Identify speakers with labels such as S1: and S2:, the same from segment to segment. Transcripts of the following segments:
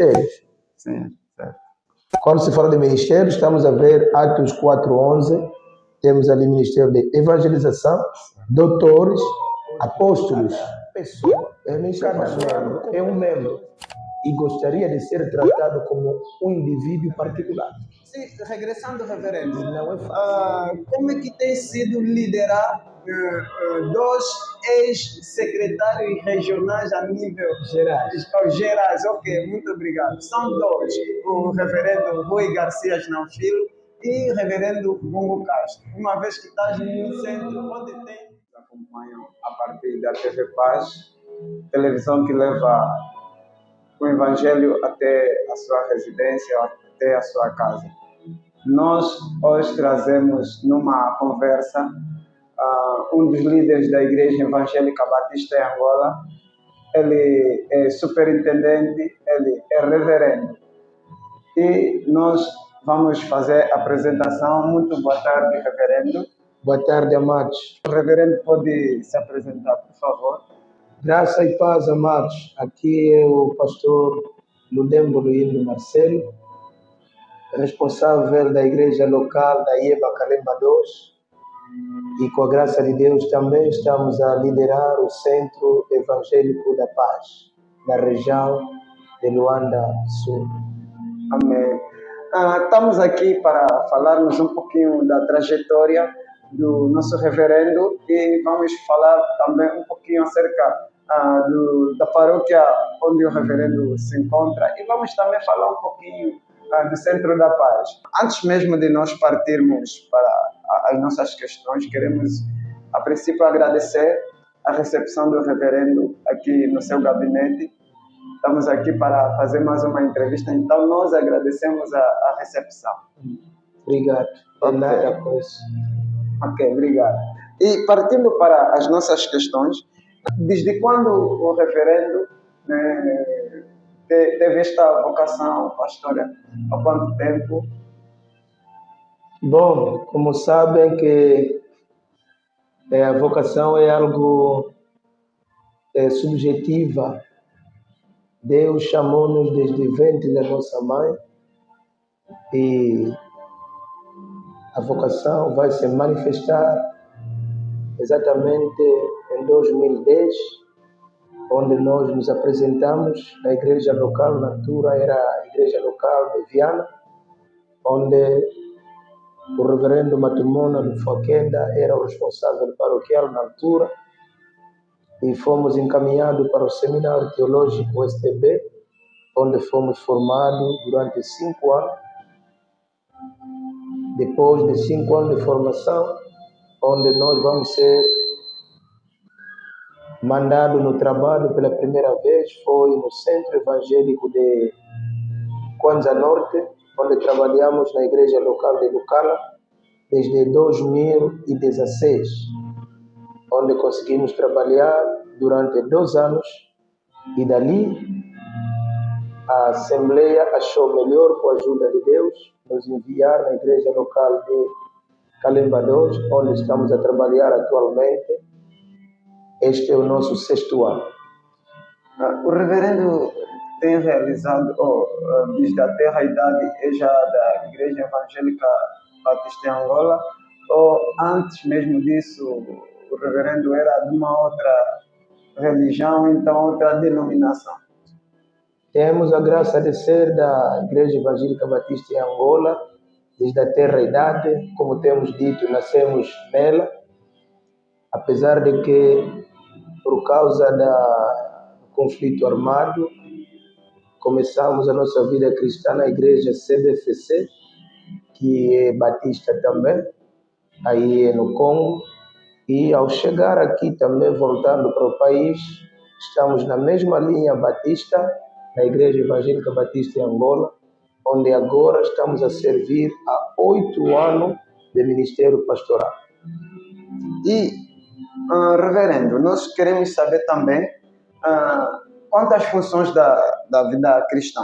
S1: ministérios.
S2: Sim, certo.
S1: Quando se fala de ministérios, estamos a ver Atos 4:11, temos ali ministério de evangelização, doutores, apóstolos, pessoa. Cada membro é um membro e gostaria de ser tratado como um indivíduo particular.
S2: Sim, regressando, reverendo,
S1: E não é fácil.
S2: como é que tem sido liderar dois ex-secretários regionais a nível gerais? Ok, muito obrigado. São dois, o reverendo Rui Garcia Filho e o reverendo Bongo Castro. Uma vez que estás no centro, onde tem... Acompanham a partir da TV Paz, televisão que leva o Evangelho até a sua residência, até a sua casa. Nós hoje trazemos numa conversa um dos líderes da Igreja Evangélica Batista em Angola. Ele é superintendente, ele é reverendo. E nós vamos fazer a apresentação. Muito boa tarde, reverendo.
S1: Boa tarde, amados.
S2: O reverendo pode se apresentar, por favor.
S1: Graça e paz, amados. Aqui é o pastor Ludembo Luindo Marcelo, responsável da igreja local da IEBA Calemba 2. E com a graça de Deus também estamos a liderar o Centro Evangélico da Paz, na região de Luanda Sul.
S2: Amém. Estamos aqui para falarmos um pouquinho da trajetória do nosso reverendo e vamos falar também um pouquinho acerca da paróquia onde o reverendo se encontra e vamos também falar um pouquinho do Centro da Paz. Antes mesmo de nós partirmos para as nossas questões, queremos a princípio agradecer a recepção do reverendo aqui no seu gabinete. Estamos aqui para fazer mais uma entrevista, então nós agradecemos a recepção.
S1: Obrigado.
S2: Okay.
S1: Nada por isso.
S2: Ok, obrigado. E partindo para as nossas questões, desde quando o reverendo teve esta vocação pastoral? Há quanto tempo?
S1: Bom, como sabem que a vocação é algo subjetiva. Deus chamou-nos desde o ventre da nossa mãe e a vocação vai se manifestar exatamente em 2010, onde nós nos apresentamos na igreja local, na altura era a igreja local de Viana, onde o reverendo Matumona do Faquenda era o responsável paroquial na altura, e fomos encaminhados para o Seminário Teológico STB, onde fomos formados durante 5 anos. Depois de 5 anos de formação, onde nós vamos ser mandados no trabalho pela primeira vez, foi no Centro Evangélico de Kwanza Norte, onde trabalhamos na igreja local de Lucala desde 2016, onde conseguimos trabalhar durante 2 anos e dali a Assembleia achou melhor, com a ajuda de Deus, nos enviar na igreja local de Calemba 2, onde estamos a trabalhar atualmente. Este é o nosso 6º ano.
S2: O reverendo tem realizado, desde a terra idade, já da Igreja Evangélica Batista em Angola, ou antes mesmo disso, o reverendo era de uma outra religião, então outra denominação?
S1: Temos a graça de ser da Igreja Evangélica Batista em Angola, desde a terra idade, como temos dito, nascemos nela, apesar de que, por causa do conflito armado, começamos a nossa vida cristã na igreja CBFC, que é batista também, aí no Congo, e ao chegar aqui também, voltando para o país, estamos na mesma linha batista, na Igreja Evangélica Batista em Angola, onde agora estamos a servir há 8 anos de ministério pastoral.
S2: E, reverendo, nós queremos saber também quantas funções da vida cristã.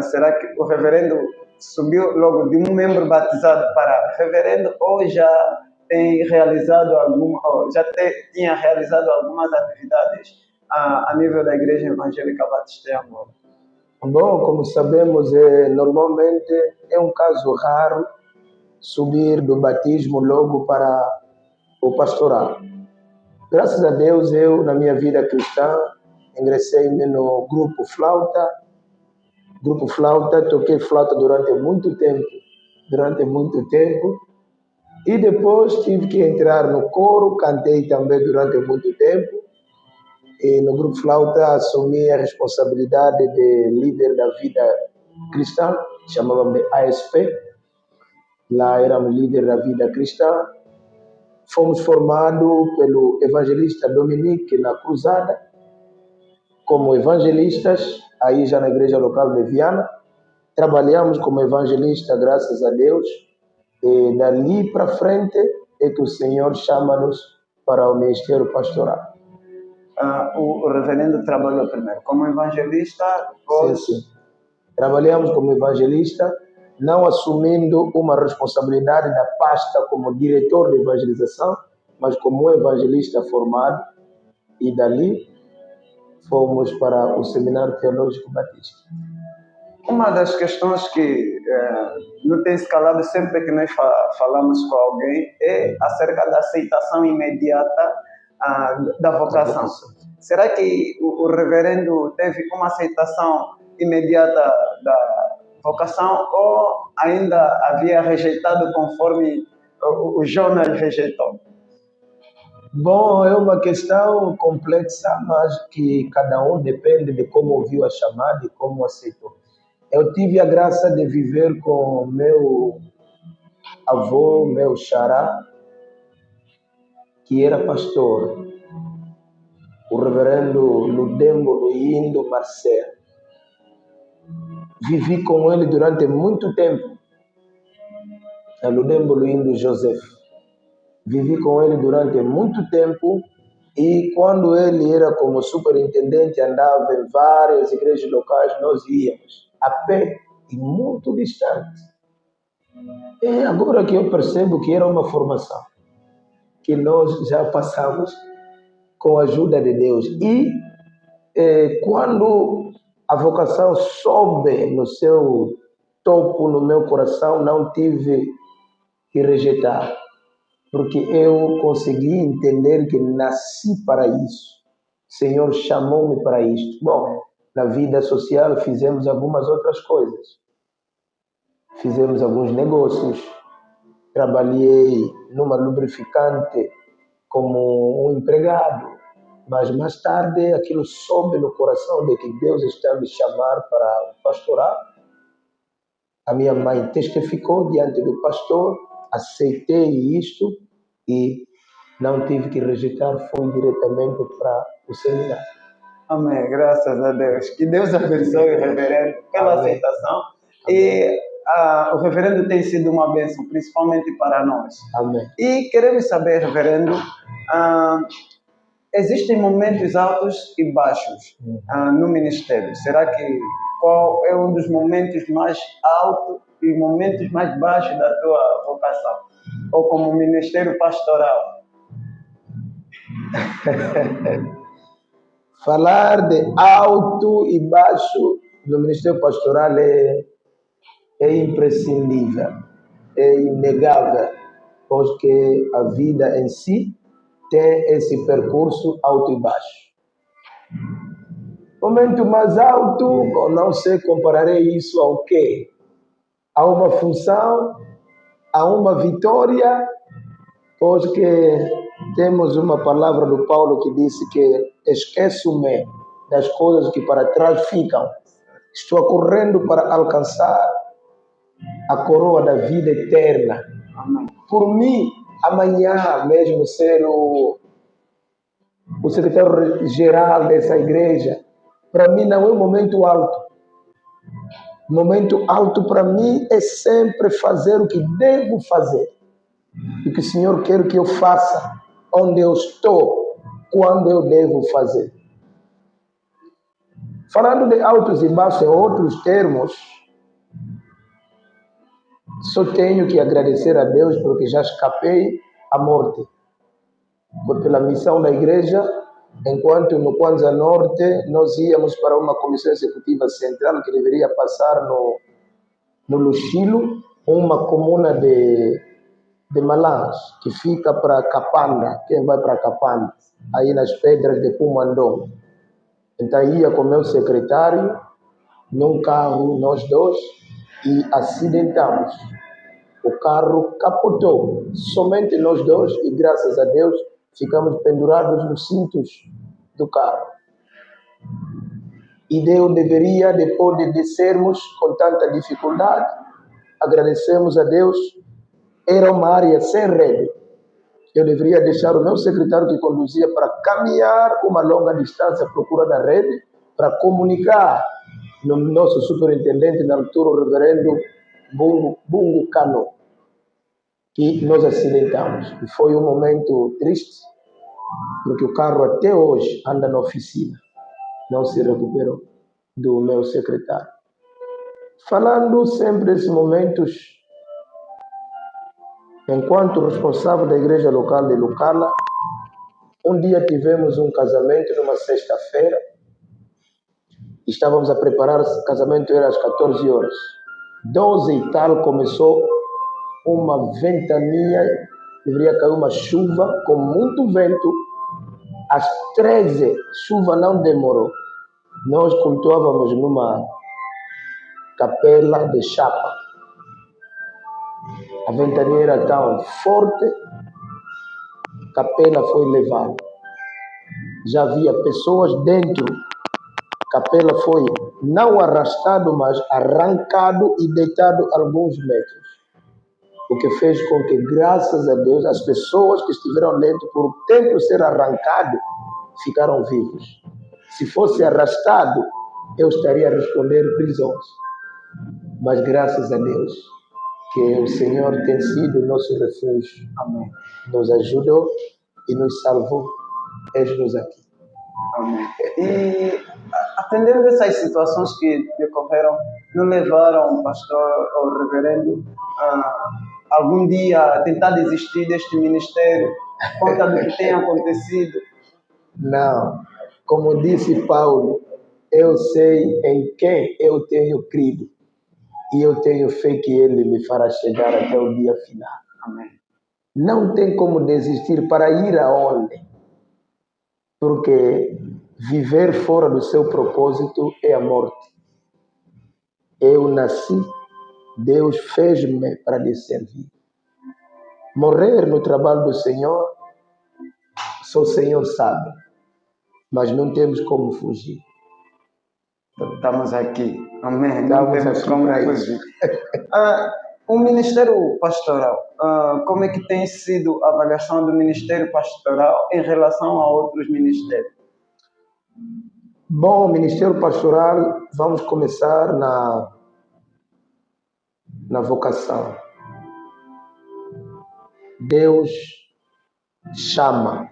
S2: Será que o reverendo subiu logo de um membro batizado para reverendo ou já tem realizado tinha realizado algumas atividades a nível da Igreja Evangélica Batista em Angola?
S1: Bom, como sabemos, normalmente é um caso raro subir do batismo logo para o pastoral. Graças a Deus, eu, na minha vida cristã, ingressei-me no grupo flauta. Grupo flauta, toquei flauta durante muito tempo. E depois tive que entrar no coro, cantei também durante muito tempo. E no grupo flauta assumi a responsabilidade de líder da vida cristã, chamava-me ASP. Lá éramos líder da vida cristã. Fomos formados pelo evangelista Dominique na Cruzada, como evangelistas, aí já na igreja local de Viana. Trabalhamos como evangelista, graças a Deus. E dali para frente é que o Senhor chama-nos para o ministério pastoral.
S2: O reverendo trabalhou primeiro como evangelista?
S1: Sim. Trabalhamos como evangelista, não assumindo uma responsabilidade da pasta como diretor de evangelização, mas como evangelista formado. E dali fomos para o Seminário Teológico Batista.
S2: Uma das questões que não tem escalado sempre que nós falamos com alguém é acerca da aceitação imediata da vocação. Será que o reverendo teve uma aceitação imediata da vocação ou ainda havia rejeitado conforme o Jonas rejeitou?
S1: Bom, é uma questão complexa, mas que cada um depende de como ouviu a chamada e como aceitou. Eu tive a graça de viver com meu avô, meu xará, que era pastor, o reverendo Ludembo Luindo Marcelo. Vivi com ele durante muito tempo, Ludembo Luindo Joseph. Vivi com ele durante muito tempo e quando ele era como superintendente, andava em várias igrejas locais, nós íamos a pé e muito distante. É agora que eu percebo que era uma formação que nós já passamos com a ajuda de Deus. E quando a vocação sobe no seu topo, no meu coração, não tive que rejeitar, porque eu consegui entender que nasci para isso. O Senhor chamou-me para isto. Bom, na vida social fizemos algumas outras coisas. Fizemos alguns negócios. Trabalhei numa lubrificante como um empregado. Mas mais tarde aquilo soube no coração de que Deus está me chamar para o pastoral. A minha mãe testificou diante do pastor, aceitei isto e não tive que rejeitar, fui diretamente para o seminário.
S2: Amém, graças a Deus. Que Deus abençoe o reverendo pela aceitação. E o reverendo tem sido uma bênção, principalmente para nós.
S1: Amém.
S2: E queremos saber, reverendo, existem momentos altos e baixos no ministério. Será que qual é um dos momentos mais altos e momentos mais baixos da tua vocação? Ou como ministério pastoral?
S1: Falar de alto e baixo no ministério pastoral é imprescindível, é inegável, porque a vida em si tem esse percurso alto e baixo. Momento mais alto, não sei, compararei isso ao quê? A uma função, a uma vitória, porque temos uma palavra do Paulo que disse que esqueço-me das coisas que para trás ficam. Estou correndo para alcançar a coroa da vida eterna. Por mim, amanhã mesmo ser o secretário-geral dessa igreja, para mim não é um momento alto. O momento alto para mim é sempre fazer o que devo fazer. O que o Senhor quer que eu faça, onde eu estou, quando eu devo fazer. Falando de altos e baixos em outros termos, só tenho que agradecer a Deus porque já escapei à morte. Pela missão da igreja, Enquanto no Kwanza Norte nós íamos para uma comissão executiva central que deveria passar no Luxilo, uma comuna de Malange, que fica para Capanda, quem vai para Capanda, aí nas pedras de Pumandong. Então ia com meu secretário, num carro, nós dois, e acidentamos. O carro capotou, somente nós dois, e graças a Deus ficamos pendurados nos cintos do carro. E Deus deveria, depois de descermos com tanta dificuldade, agradecemos a Deus, era uma área sem rede. Eu deveria deixar o meu secretário que conduzia para caminhar uma longa distância à procura da rede, para comunicar no nosso superintendente na altura, o reverendo Bungo Cano, que nós acidentamos. E foi um momento triste, porque o carro até hoje anda na oficina, não se recuperou, do meu secretário. Falando sempre desses momentos, enquanto responsável da igreja local de Lucala, um dia tivemos um casamento numa sexta-feira. Estávamos a preparar, o casamento era às 14 horas. 12 e tal começou uma ventania, deveria cair uma chuva com muito vento. Às 13, chuva não demorou. Nós cultuávamos numa capela de chapa. A ventania era tão forte, a capela foi levada. Já havia pessoas dentro. A capela foi não arrastado, mas arrancado e deitado alguns metros. O que fez com que, graças a Deus, as pessoas que estiveram dentro, por tempo ser arrancado, ficaram vivos. Se fosse arrastado, eu estaria a responder prisões. Mas graças a Deus, que o Senhor tem sido nosso refúgio. Amém. Nos ajudou e nos salvou. Eis-nos aqui.
S2: Amém. E atendendo essas situações que decorreram, não levaram o pastor ou o reverendo algum dia a tentar desistir deste ministério, por conta do que tem acontecido?
S1: Não. Como disse Paulo, eu sei em quem eu tenho crido e eu tenho fé que ele me fará chegar até o dia final.
S2: Amém.
S1: Não tem como desistir. Para ir aonde? Porque viver fora do seu propósito é a morte. Eu nasci, Deus fez-me para lhe servir. Morrer no trabalho do Senhor, só o Senhor sabe, mas não temos como fugir.
S2: Estamos aqui. Amém.
S1: Não
S2: temos como fugir. O ministério pastoral, como é que tem sido a avaliação do ministério pastoral em relação a outros ministérios?
S1: Bom, o ministério pastoral, vamos começar na vocação. Deus chama.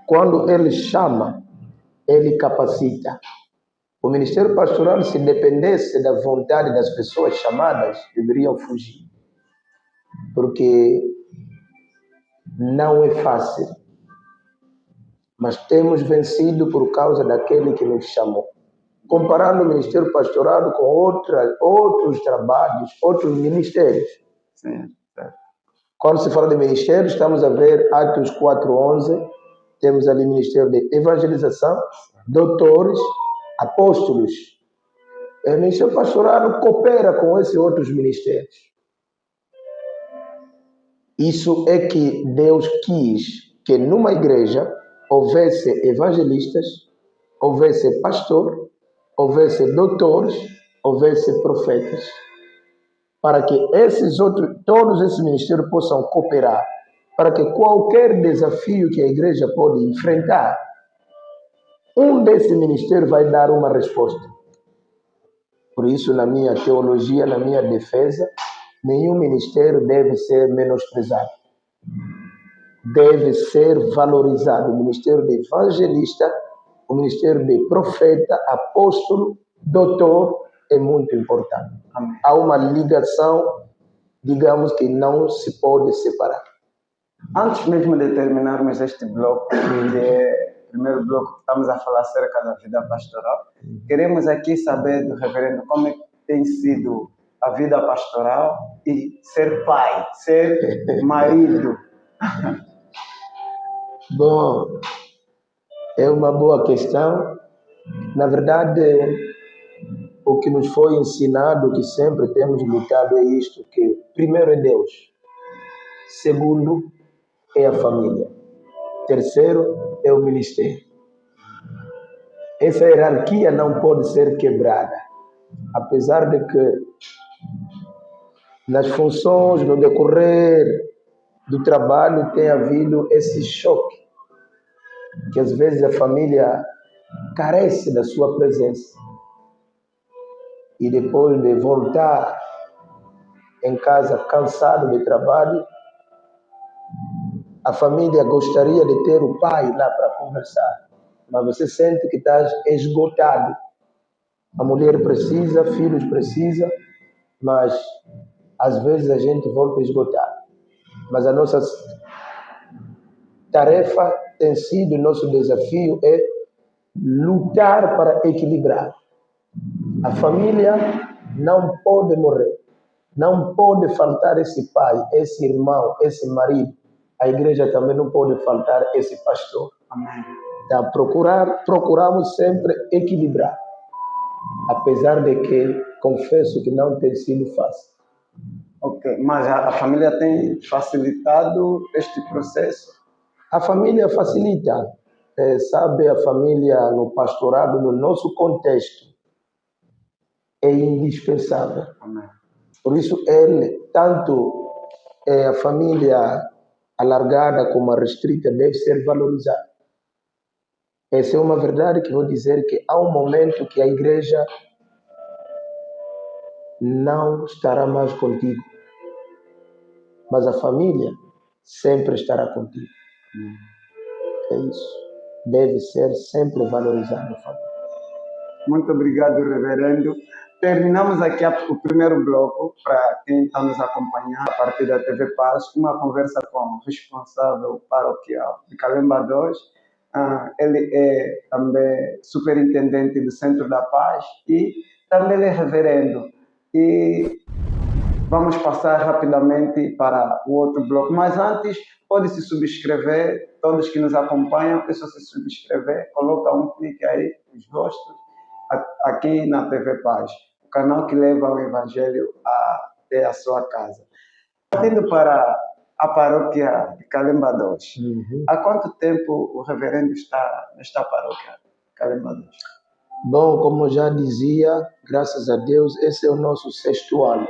S1: Quando Ele chama, Ele capacita. O ministério pastoral, se dependesse da vontade das pessoas chamadas, deveriam fugir. Porque não é fácil. Mas temos vencido por causa daquele que nos chamou. Comparando o ministério pastoral com outros trabalhos, outros ministérios.
S2: Sim.
S1: Quando se fala de ministério, estamos a ver Atos 4:11, temos ali ministério de evangelização, doutores, apóstolos. O ministério pastoral coopera com esses outros ministérios. Isso é que Deus quis que numa igreja houvesse evangelistas, houvesse pastor, houvesse doutores, houvesse profetas, para que todos esses ministérios possam cooperar, para que qualquer desafio que a igreja pode enfrentar, um desses ministérios vai dar uma resposta. Por isso, na minha teologia, na minha defesa, nenhum ministério deve ser menosprezado. Deve ser valorizado. O ministério de evangelista, o ministério de profeta, apóstolo, doutor, é muito importante. Amém. Há uma ligação, digamos, que não se pode separar.
S2: Antes mesmo de terminarmos este bloco, que é o primeiro bloco que estamos a falar acerca da vida pastoral, queremos aqui saber do reverendo como é que tem sido a vida pastoral e ser pai, ser marido.
S1: Bom, é uma boa questão. Na verdade, o que nos foi ensinado, que sempre temos lutado, é isto, que primeiro é Deus, segundo é a família, terceiro é o ministério. Essa hierarquia não pode ser quebrada, apesar de que nas funções, no decorrer do trabalho, tem havido esse choque, que às vezes a família carece da sua presença. E depois de voltar em casa cansado de trabalho, a família gostaria de ter o pai lá para conversar, mas você sente que estás esgotado. A mulher precisa, filhos precisa, mas às vezes a gente volta esgotado. Mas a nossa tarefa tem sido, nosso desafio é lutar para equilibrar. A família não pode morrer, não pode faltar esse pai, esse irmão, esse marido. A igreja também não pode faltar esse pastor.
S2: Amém.
S1: Então, procuramos sempre equilibrar, apesar de que confesso que não tem sido fácil.
S2: Ok, mas a família tem facilitado este processo?
S1: A família facilita, sabe, a família no pastorado, no nosso contexto, é indispensável.
S2: Amém.
S1: Por isso, tanto a família alargada como a restrita deve ser valorizada. Essa é uma verdade que vou dizer, que há um momento que a igreja não estará mais contigo, mas a família sempre estará contigo. É isso. Deve ser sempre valorizado a família.
S2: Muito obrigado, reverendo. Terminamos aqui o primeiro bloco, para quem está nos acompanhando a partir da TV Paz, uma conversa com o responsável paroquial de Calemba 2. Ele é também superintendente do Centro da Paz e também é reverendo. E vamos passar rapidamente para o outro bloco. Mas antes, pode se subscrever, todos que nos acompanham, é só se subscrever, coloca um clique aí, os gostos, aqui na TV Paz, o canal que leva o Evangelho até a sua casa. Partindo para a paróquia de Calemba 2, há quanto tempo o reverendo está nesta paróquia de Calemba 2?
S1: Bom, como já dizia, graças a Deus, esse é o nosso 6º ano.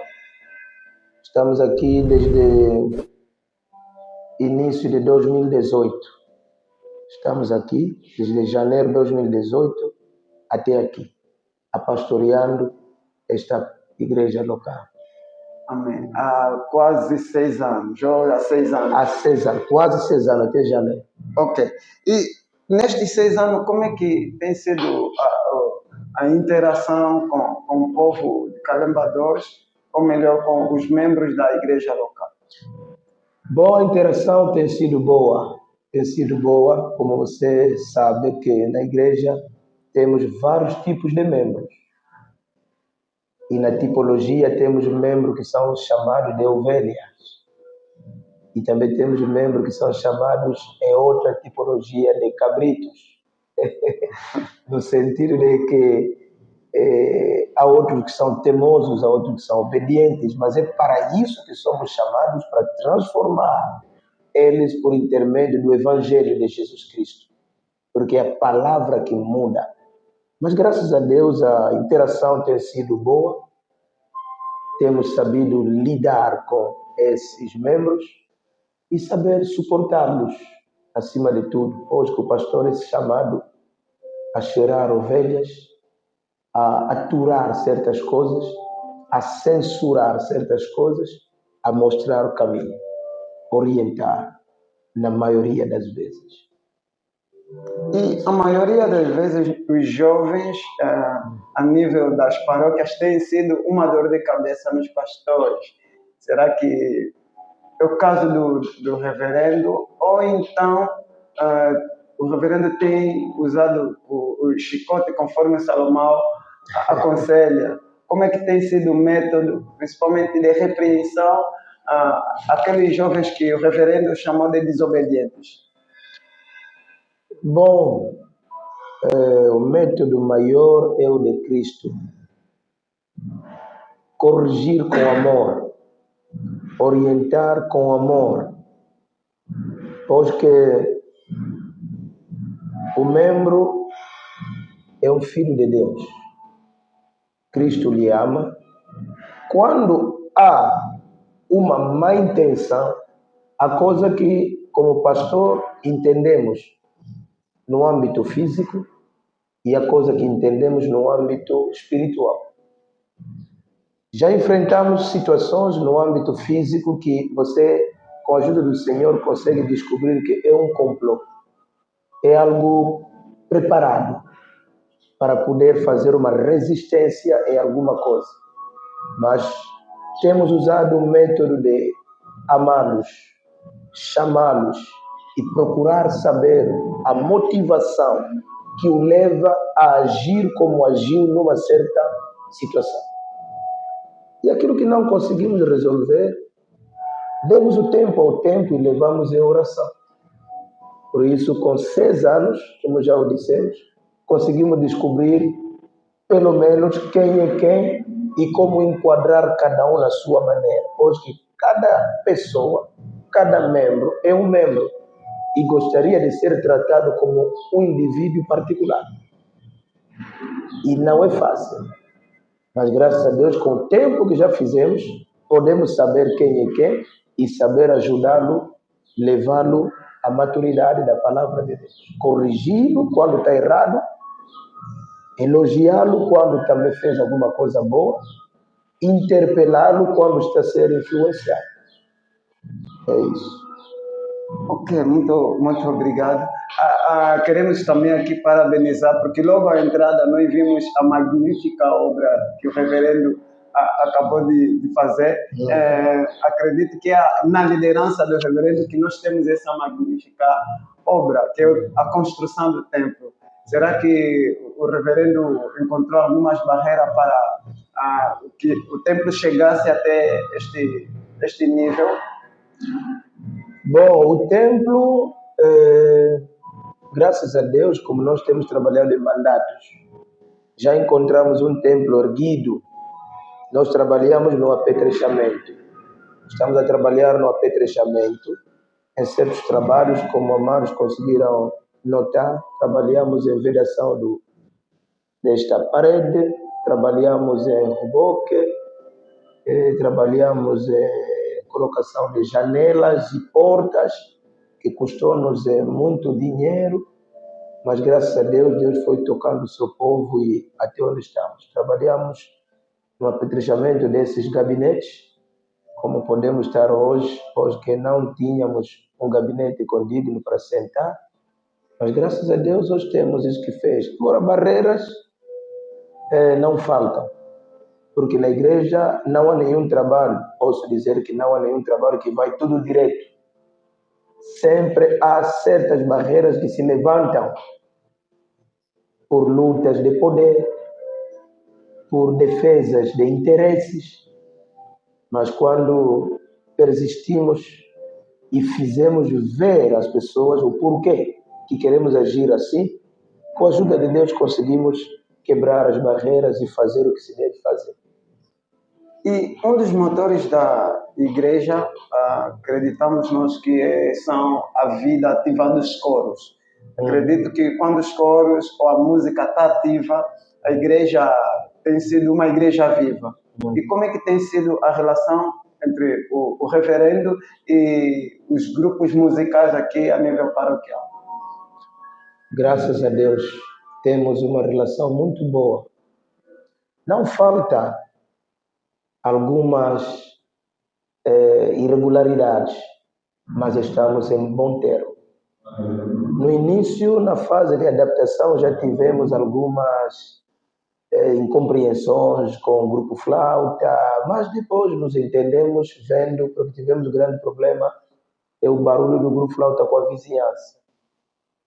S1: Estamos aqui desde início de 2018. Estamos aqui desde janeiro de 2018 até aqui, pastoreando esta igreja local.
S2: Amém. Há quase 6 anos, ou há 6 anos?
S1: Há 6 anos, quase 6 anos, até janeiro.
S2: Ok. E nestes 6 anos, como é que tem sido a interação com o povo de Calemba 2, ou melhor, com os membros da igreja local?
S1: Boa interação, tem sido boa. Tem sido boa, como você sabe que na igreja temos vários tipos de membros. E na tipologia temos membros que são chamados de ovelhas. E também temos membros que são chamados em outra tipologia de cabritos. No sentido de que há outros que são teimosos, há outros que são obedientes, mas é para isso que somos chamados, para transformar eles por intermédio do Evangelho de Jesus Cristo. Porque é a palavra que muda. Mas graças a Deus a interação tem sido boa. Temos sabido lidar com esses membros e saber suportá-los, acima de tudo. Hoje que o pastor é chamado a cheirar ovelhas, a aturar certas coisas, a censurar certas coisas, a mostrar o caminho, orientar, na maioria das vezes.
S2: E a maioria das vezes os jovens, a nível das paróquias, têm sido uma dor de cabeça nos pastores. Será que é o caso do reverendo, ou então o reverendo tem usado o chicote conforme Salomão aconselha. Como é que tem sido o método, principalmente de repreensão àqueles jovens que o reverendo chamou de desobedientes?
S1: Bom, o método maior é o de Cristo. Corrigir com amor, orientar com amor, pois que o membro é um filho de Deus. Cristo lhe ama. Quando há uma má intenção, a coisa que, como pastor, entendemos no âmbito físico e a coisa que entendemos no âmbito espiritual. Já enfrentamos situações no âmbito físico que você, com a ajuda do Senhor, consegue descobrir que é um complô. É algo preparado para poder fazer uma resistência em alguma coisa. Mas temos usado o método de amá-los, chamá-los e procurar saber a motivação que o leva a agir como agiu numa certa situação. E aquilo que não conseguimos resolver, demos o tempo ao tempo e levamos em oração. Por isso, com 6 anos, como já o dissemos, conseguimos descobrir pelo menos quem é quem e como enquadrar cada um na sua maneira. Pois que cada pessoa, cada membro é um membro e gostaria de ser tratado como um indivíduo particular. E não é fácil. Mas graças a Deus, com o tempo que já fizemos, podemos saber quem é quem e saber ajudá-lo, levá-lo à maturidade da palavra de Deus. Corrigi-lo quando está errado, elogiá-lo quando também fez alguma coisa boa, interpelá-lo quando está a ser influenciado. É isso.
S2: Ok, muito obrigado. Queremos também aqui parabenizar, porque logo à entrada nós vimos a magnífica obra que o reverendo acabou de fazer. Acredito que é na liderança do reverendo que nós temos essa magnífica obra, que é a construção do templo. Será que o reverendo encontrou algumas barreiras para que o templo chegasse até este nível?
S1: Bom, o templo, graças a Deus, como nós temos trabalhado em mandatos, já encontramos um templo erguido. Nós trabalhamos no apetrechamento. Estamos a trabalhar no apetrechamento. Em certos trabalhos, como amados conseguiram notar, trabalhamos em vedação desta parede, trabalhamos em reboque, trabalhamos em colocação de janelas e portas, que custou-nos muito dinheiro, mas graças a Deus, Deus foi tocando o seu povo e até onde estamos. Trabalhamos no apetrechamento desses gabinetes, como podemos estar hoje, pois que não tínhamos um gabinete condigno para sentar, mas graças a Deus hoje temos isso que fez. Agora, barreiras não faltam, porque na igreja não há nenhum trabalho, posso dizer que não há nenhum trabalho que vai tudo direito. Sempre há certas barreiras que se levantam por lutas de poder, por defesas de interesses, mas quando persistimos e fizemos ver às pessoas o porquê que queremos agir assim, com a ajuda de Deus conseguimos quebrar as barreiras e fazer o que se deve fazer.
S2: E um dos motores da igreja, acreditamos nós que são a vida ativa dos coros. Acredito que quando os coros ou a música está ativa, a igreja tem sido uma igreja viva. E como é que tem sido a relação entre o reverendo e os grupos musicais aqui a nível paroquial?
S1: Graças a Deus, temos uma relação muito boa. Não falta algumas irregularidades, mas estamos em bom termo. No início, na fase de adaptação, já tivemos algumas incompreensões com o grupo Flauta, mas depois nos entendemos vendo, porque tivemos um grande problema, é o barulho do grupo Flauta com a vizinhança.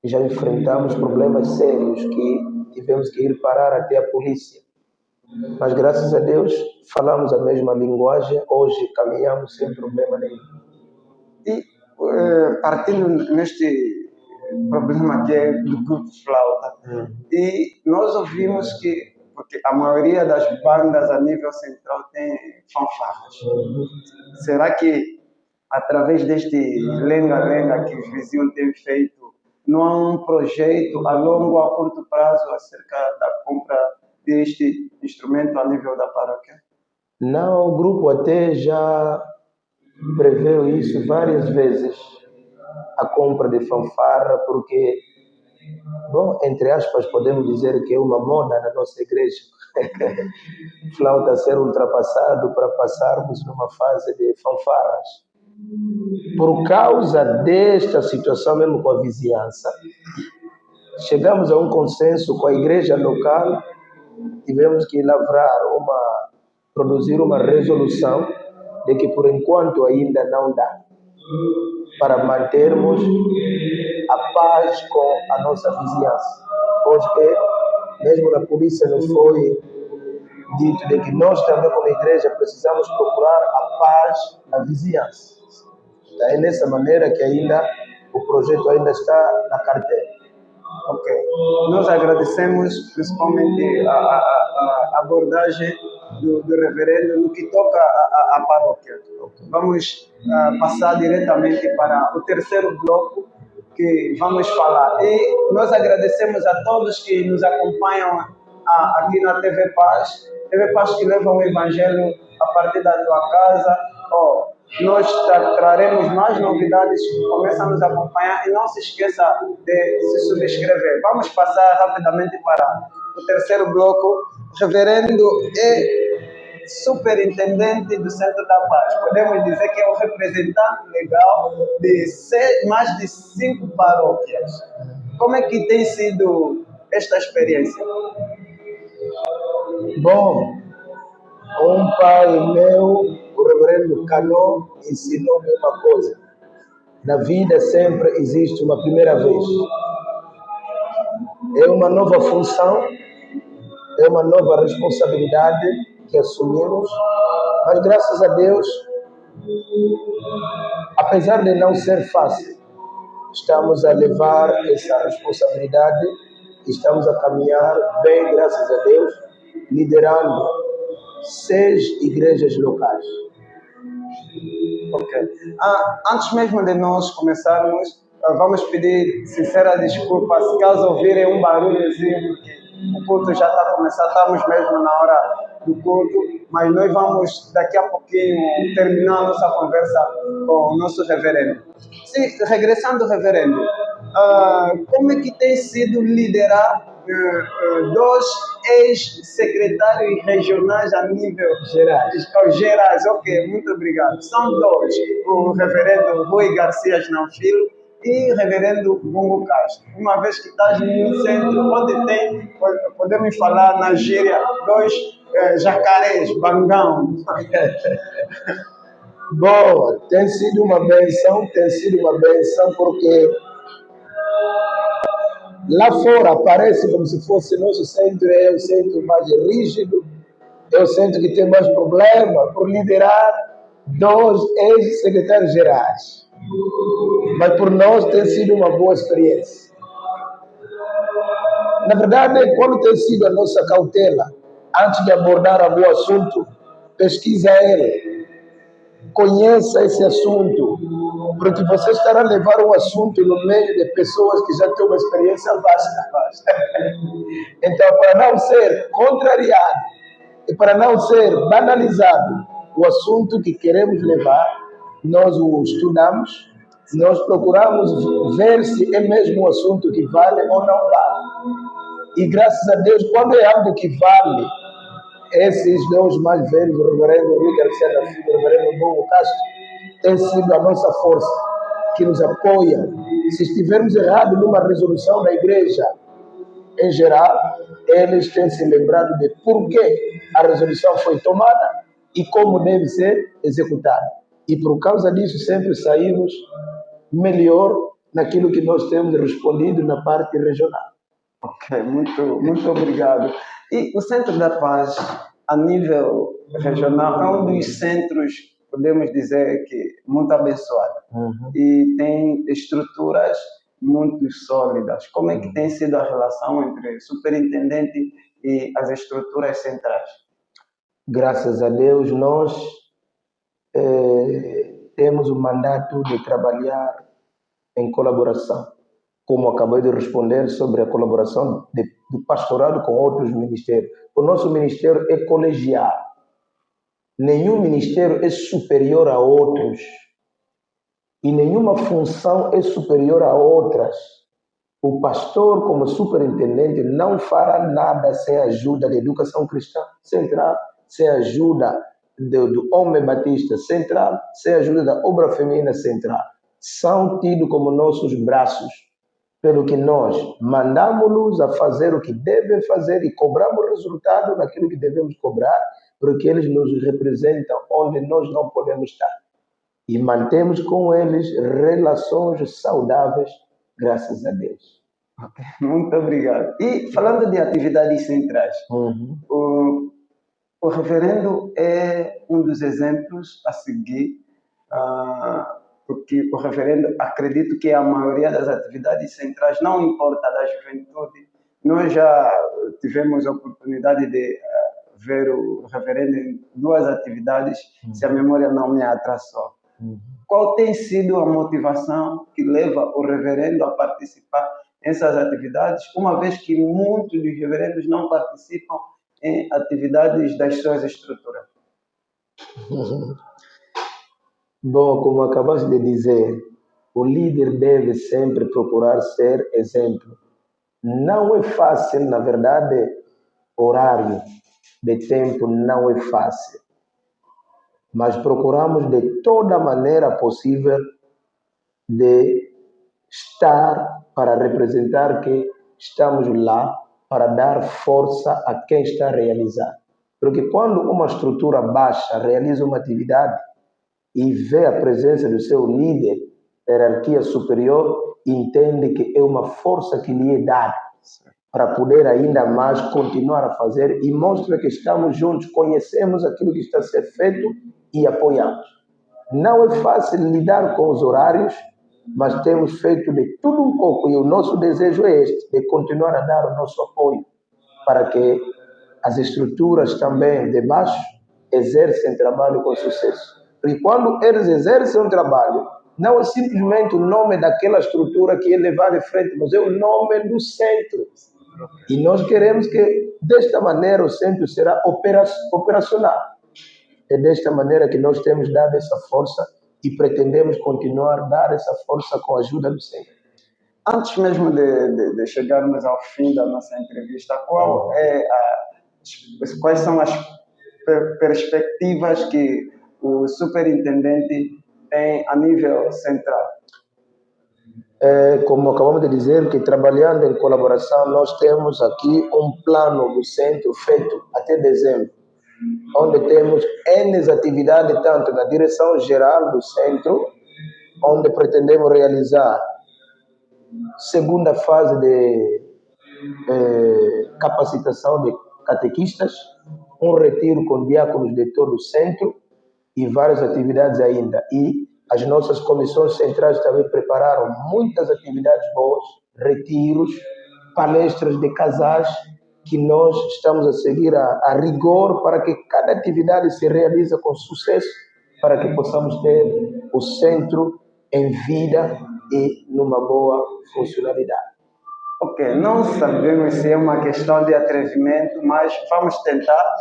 S1: E já enfrentamos problemas sérios que tivemos que ir parar até a polícia. Mas graças a Deus falamos a mesma linguagem, hoje caminhamos sem problema nenhum.
S2: E partindo neste problema que é do grupo Flauta, e nós ouvimos que, porque a maioria das bandas a nível central tem fanfarras. Será que através deste lenga-lenga que os vizinhos têm feito, não há um projeto a longo ou a curto prazo acerca da compra deste instrumento a nível da paróquia?
S1: Não, o grupo até já preveu isso várias vezes, a compra de fanfarra, porque, bom, entre aspas, podemos dizer que é uma moda na nossa igreja. Flauta ser ultrapassado para passarmos numa fase de fanfarras. Por causa desta situação, mesmo com a vizinhança, chegamos a um consenso com a igreja local, tivemos que produzir uma resolução de que por enquanto ainda não dá para mantermos a paz com a nossa vizinhança. Porque mesmo na polícia nos foi dito de que nós também como igreja precisamos procurar a paz na vizinhança. É nessa maneira que ainda o projeto ainda está na carteira.
S2: Ok. Nós agradecemos principalmente a abordagem do reverendo no que toca à paróquia. Okay. Vamos passar diretamente para o terceiro bloco que vamos falar. E nós agradecemos a todos que nos acompanham aqui na TV Paz. TV Paz que leva o Evangelho a partir da tua casa. Nós traremos mais novidades, começa a nos acompanhar e não se esqueça de se subscrever. Vamos passar rapidamente para o terceiro bloco. O reverendo é superintendente do Centro da Paz. Podemos dizer que é o representante legal de mais de 5 paróquias. Como é que tem sido esta experiência?
S1: Bom, um pai meu, o reverendo Cano, ensinou-me uma coisa. Na vida sempre existe uma primeira vez. É uma nova função, é uma nova responsabilidade que assumimos, mas graças a Deus, apesar de não ser fácil, estamos a levar essa responsabilidade, estamos a caminhar bem, graças a Deus, liderando 6 igrejas locais.
S2: Ok. Antes mesmo de nós começarmos, vamos pedir sincera desculpa se caso ouvirem um barulhozinho, porque o culto já está a começar, estamos mesmo na hora do culto, mas nós vamos daqui a pouquinho terminar a nossa conversa com o nosso reverendo. Sim, regressando, reverendo, como é que tem sido liderar 2 ex-secretários regionais a nível gerais? Ok, muito obrigado. São 2, o reverendo Rui Garcia Filho e o reverendo Bongo Castro. Uma vez que estás no centro, onde tem, podemos falar na gíria, 2 jacarés, bangão.
S1: Bom, tem sido uma benção porque lá fora parece como se fosse nosso centro, é o centro mais rígido, é o centro que tem mais problema por liderar 2 ex-secretários gerais. Mas por nós tem sido uma boa experiência. Na verdade, quando tem sido a nossa cautela, antes de abordar algum assunto, pesquisa ele, conheça esse assunto, porque você estará a levar um assunto no meio de pessoas que já têm uma experiência vasta. Então, para não ser contrariado e para não ser banalizado o assunto que queremos levar, nós o estudamos, nós procuramos ver se é mesmo um assunto que vale ou não vale. E graças a Deus, quando é algo que vale, esses 2 mais velhos, o reverendo Rui Garcia Filho e o reverendo Bongo Castro, tem sido a nossa força, que nos apoia. Se estivermos errados numa resolução da igreja, em geral, eles têm se lembrado de por que a resolução foi tomada e como deve ser executada. E por causa disso, sempre saímos melhor naquilo que nós temos respondido na parte regional.
S2: Ok, muito obrigado. E o Centro da Paz, a nível regional, é um dos centros, podemos dizer, que muito abençoado. E tem estruturas muito sólidas. Como é que tem sido a relação entre o superintendente e as estruturas centrais?
S1: Graças a Deus, nós temos o mandato de trabalhar em colaboração, como acabei de responder sobre a colaboração do pastorado com outros ministérios. O nosso ministério é colegial. Nenhum ministério é superior a outros. E nenhuma função é superior a outras. O pastor, como superintendente, não fará nada sem a ajuda da educação cristã central, sem a ajuda do homem batista central, sem a ajuda da obra feminina central. São tidos como nossos braços, pelo que nós mandamos-los a fazer o que devem fazer e cobramos resultado naquilo que devemos cobrar, porque eles nos representam onde nós não podemos estar. E mantemos com eles relações saudáveis, graças a Deus.
S2: Okay, muito obrigado. E falando de atividades centrais, o referendo é um dos exemplos a seguir, porque o referendo, acredito que a maioria das atividades centrais, não importa da juventude, nós já tivemos a oportunidade de ver o referendo em duas atividades, se a memória não me atrasou. Qual tem sido a motivação que leva o reverendo a participar nessas atividades, uma vez que muitos dos reverendos não participam em atividades das suas estruturas?
S1: Bom, como acabaste de dizer, o líder deve sempre procurar ser exemplo. Não é fácil, na verdade, horário de tempo não é fácil. Mas procuramos de toda maneira possível de estar para representar que estamos lá para dar força a quem está a realizar. Porque quando uma estrutura baixa realiza uma atividade e vê a presença do seu líder, hierarquia superior, entende que é uma força que lhe é dada para poder ainda mais continuar a fazer e mostra que estamos juntos, conhecemos aquilo que está a ser feito e apoiamos. Não é fácil lidar com os horários, mas temos feito de tudo um pouco e o nosso desejo é este, de continuar a dar o nosso apoio para que as estruturas também de baixo exercem trabalho com sucesso. Porque quando eles exercem um trabalho, não é simplesmente o nome daquela estrutura que é levada em frente, mas é o nome do centro. E nós queremos que, desta maneira, o centro será operacional. É desta maneira que nós temos dado essa força e pretendemos continuar a dar essa força com a ajuda do Senhor.
S2: Antes mesmo de chegarmos ao fim da nossa entrevista, quais são as perspectivas que o superintendente tem a nível central?
S1: Como acabamos de dizer, que trabalhando em colaboração, nós temos aqui um plano do centro feito até dezembro, onde temos N atividades, tanto na direção geral do centro, onde pretendemos realizar segunda fase de capacitação de catequistas, um retiro com diáconos de todo o centro e várias atividades ainda. E as nossas comissões centrais também prepararam muitas atividades boas, retiros, palestras de casais, que nós estamos a seguir a rigor para que cada atividade se realize com sucesso, para que possamos ter o centro em vida e numa boa funcionalidade.
S2: Ok, não sabemos se é uma questão de atrevimento, mas vamos tentar.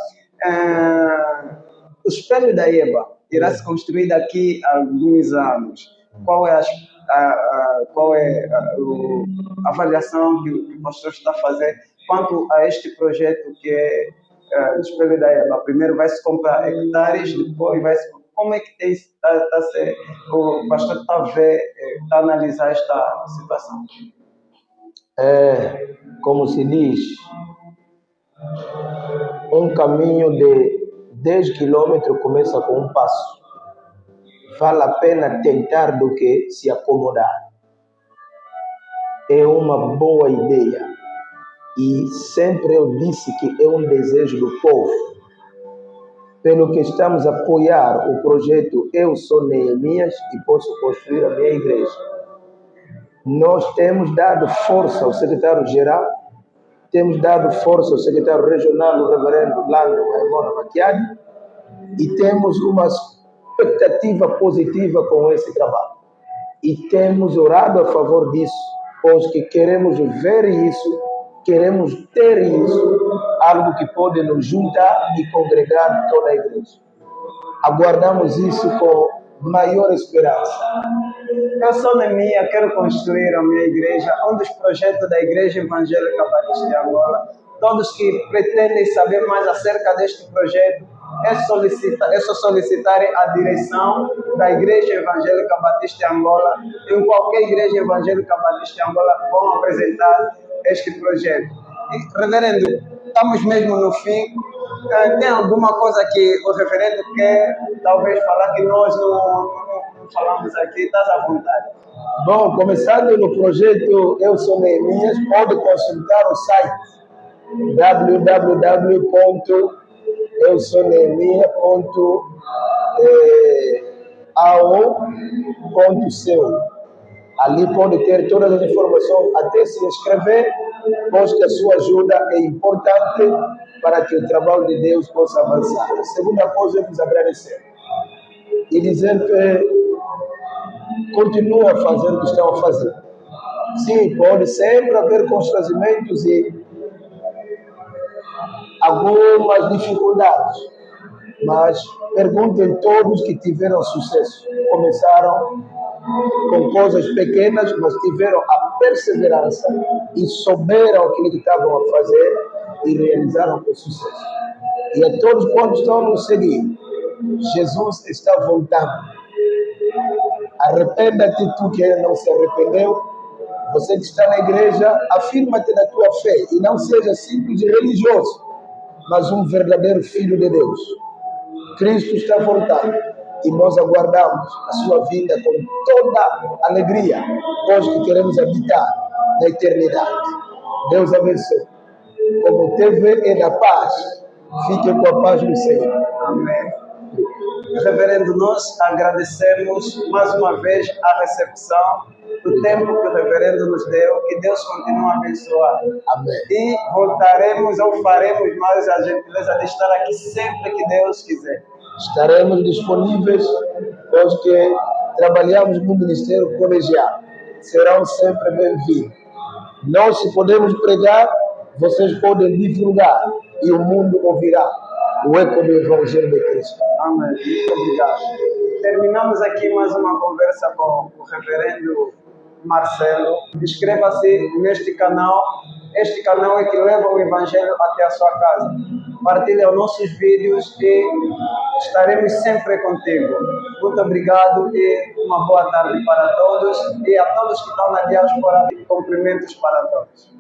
S2: O espelho da EBA irá se construir daqui a alguns anos. Qual é a avaliação que o pastor está a fazer quanto a este projeto que é o espelho da EBA? Primeiro vai se comprar hectares, depois vai se... Como é que o pastor está a analisar esta situação?
S1: como se diz, um caminho de 10 quilômetros começa com um passo. Vale a pena tentar do que se acomodar. É uma boa ideia. E sempre eu disse que é um desejo do povo. Pelo que estamos a apoiar o projeto Eu Sou Neemias e Posso Construir a Minha Igreja. Nós temos dado força ao secretário-geral, temos dado força ao secretário regional, o reverendo Lando Maimona Maquiadi, e temos uma expectativa positiva com esse trabalho. E temos orado a favor disso, pois que queremos ver isso, queremos ter isso, algo que pode nos juntar e congregar toda a igreja. Aguardamos isso com maior esperança.
S2: Eu sou Neemia, quero construir a minha igreja, um dos projetos da Igreja Evangélica Batista de Angola. Todos que pretendem saber mais acerca deste projeto, é só solicitarem a direção da Igreja Evangélica Batista de Angola. Em qualquer Igreja Evangélica Batista de Angola vão apresentar este projeto. E, reverendo, estamos mesmo no fim. Tem alguma coisa que o reverendo quer talvez falar que nós não falamos aqui? Estás à vontade.
S1: Bom, começando no projeto Eu Sou Neemias, pode consultar o site www.eusoneemia.ao.co. Ali pode ter todas as informações, até se inscrever, pois que a sua ajuda é importante para que o trabalho de Deus possa avançar. A segunda coisa é vos agradecer e dizer que continua a fazer o que estão a fazer. Sim, pode sempre haver constrangimentos e algumas dificuldades, mas perguntem todos que tiveram sucesso. Começaram com coisas pequenas, mas tiveram a perseverança e souberam aquilo que estavam a fazer e realizaram com sucesso. E a todos quantos estão nos seguir, Jesus está voltando. Arrependa-te, tu que ainda não se arrependeu. Você que está na igreja, afirma-te na tua fé e não seja simples e religioso, mas um verdadeiro filho de Deus. Cristo está voltando e nós aguardamos a sua vinda com toda alegria, pois que queremos habitar na eternidade. Deus abençoe. Como teve é da paz, fique com a paz do Senhor.
S2: Amém. Reverendo, nós agradecemos mais uma vez a recepção do tempo que o reverendo nos deu, que Deus continue a abençoar.
S1: Amém.
S2: E voltaremos ou faremos mais a gentileza de estar aqui sempre que Deus quiser.
S1: Estaremos disponíveis, pois que trabalhamos no ministério colegial. Serão sempre bem-vindos. Nós, se podemos pregar, vocês podem divulgar e o mundo ouvirá o eco do Evangelho de Cristo.
S2: Amém. Muito obrigado. Terminamos aqui mais uma conversa com o reverendo Marcelo. Inscreva-se neste canal. Este canal é que leva o Evangelho até a sua casa. Partilhe os nossos vídeos e estaremos sempre contigo. Muito obrigado e uma boa tarde para todos. E a todos que estão na diáspora, cumprimentos para todos.